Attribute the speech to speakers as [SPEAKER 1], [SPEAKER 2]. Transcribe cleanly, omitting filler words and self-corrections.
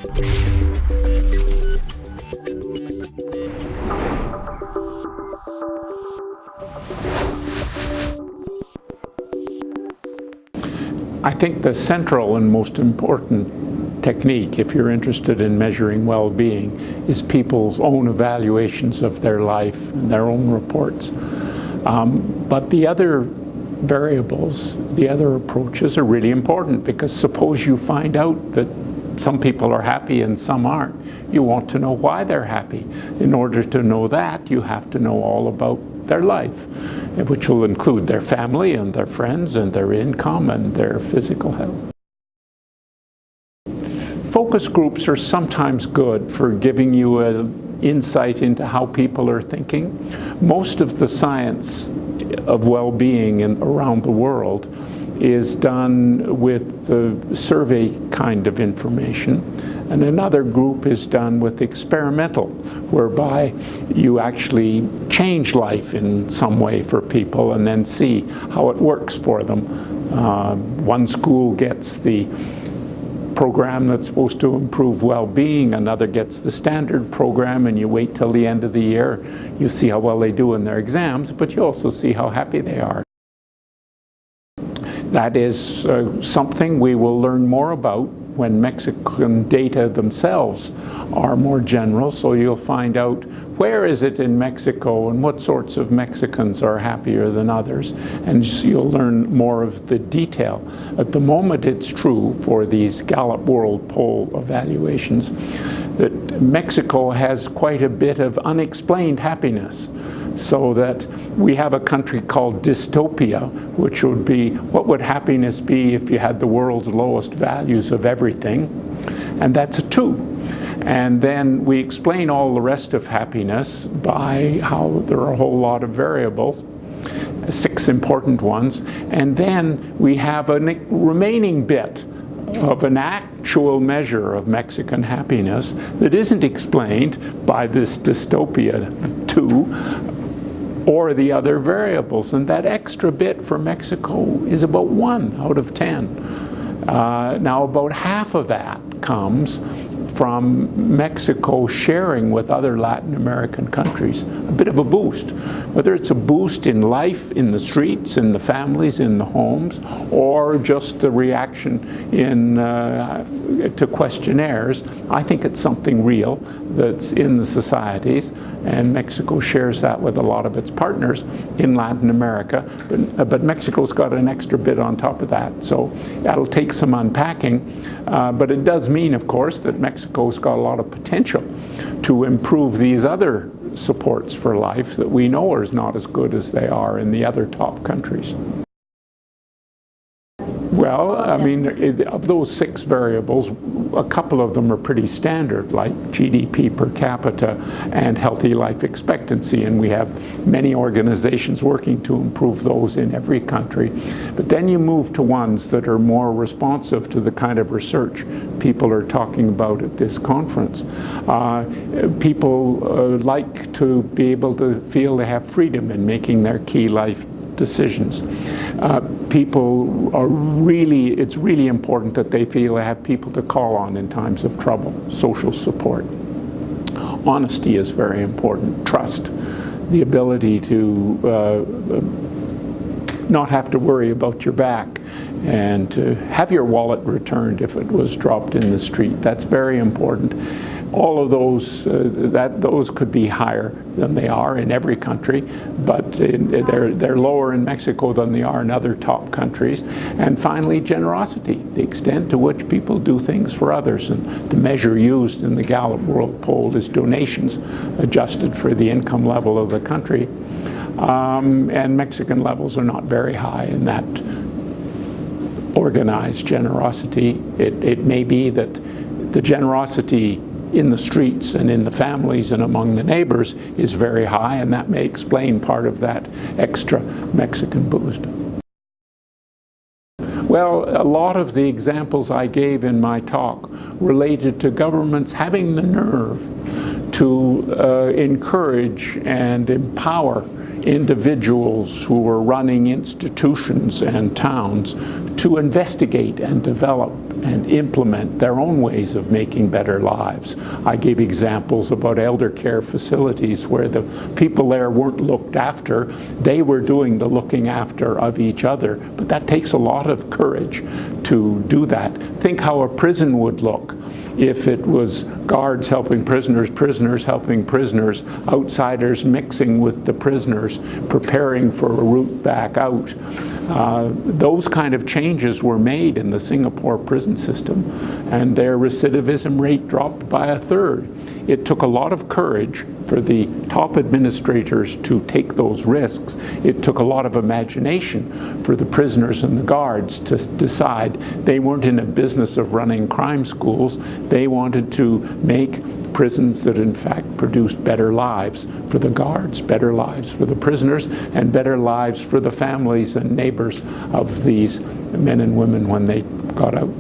[SPEAKER 1] I think the central and most important technique, if you're interested in measuring well-being, is people's own evaluations of their life and their own reports. But the other variables, the other approaches are really important, because suppose you find out that some people are happy and some aren't. You want to know why they're happy. In order to know that, you have to know all about their life, which will include their family and their friends and their income and their physical health. Focus groups are sometimes good for giving you an insight into how people are thinking. Most of the science of well-being around the world is done with the survey kind of information, and another group is done with experimental, whereby you actually change life in some way for people and then see how it works for them. One school gets the program that's supposed to improve well-being, another gets the standard program, and you wait till the end of the year. You see how well they do in their exams, but you also see how happy they are. That is something we will learn more about when Mexican data themselves are more general. So you'll find out where is it in Mexico and what sorts of Mexicans are happier than others, and you'll learn more of the detail. At the moment, it's true for these Gallup World Poll evaluations that Mexico has quite a bit of unexplained happiness. So that we have a country called dystopia, which would be, what would happiness be if you had the world's lowest values of everything? And that's a 2. And then we explain all the rest of happiness by how there are a whole lot of variables, 6 important ones. And then we have a remaining bit of an actual measure of Mexican happiness that isn't explained by this dystopia 2 or the other variables, and that extra bit for Mexico is about 1 out of 10. Now about half of that comes from Mexico sharing with other Latin American countries a bit of a boost, whether it's a boost in life, in the streets, in the families, in the homes, or just the reaction to questionnaires. I think it's something real that's in the societies, and Mexico shares that with a lot of its partners in Latin America, but Mexico's got an extra bit on top of that, so that'll take some unpacking, but it does mean, of course, that Mexico's got a lot of potential to improve these other supports for life that we know are not as good as they are in the other top countries. Well, I mean, of those 6 variables, a couple of them are pretty standard, like GDP per capita and healthy life expectancy, and we have many organizations working to improve those in every country. But then you move to ones that are more responsive to the kind of research people are talking about at this conference. People like to be able to feel they have freedom in making their key life decisions. People are it's really important that they feel they have people to call on in times of trouble, social support. Honesty is very important, trust, the ability to not have to worry about your back, and to have your wallet returned if it was dropped in the street. That's very important. All of those, those could be higher than they are in every country, but they're lower in Mexico than they are in other top countries. And finally, generosity, the extent to which people do things for others. And the measure used in the Gallup World Poll is donations adjusted for the income level of the country. And Mexican levels are not very high in that organized generosity. It may be that the generosity in the streets and in the families and among the neighbors is very high, and that may explain part of that extra Mexican boost. Well, a lot of the examples I gave in my talk related to governments having the nerve to encourage and empower individuals who were running institutions and towns to investigate and develop and implement their own ways of making better lives. I gave examples about elder care facilities where the people there weren't looked after. They were doing the looking after of each other. But that takes a lot of courage to do that. Think how a prison would look if it was guards helping prisoners, prisoners helping prisoners, outsiders mixing with the prisoners, preparing for a route back out. Those kind of changes were made in the Singapore prison system, and their recidivism rate dropped by 1/3. It took a lot of courage for the top administrators to take those risks. It took a lot of imagination for the prisoners and the guards to decide they weren't in a business of running crime schools. They wanted to make prisons that in fact produced better lives for the guards, better lives for the prisoners, and better lives for the families and neighbors of these men and women when they got out.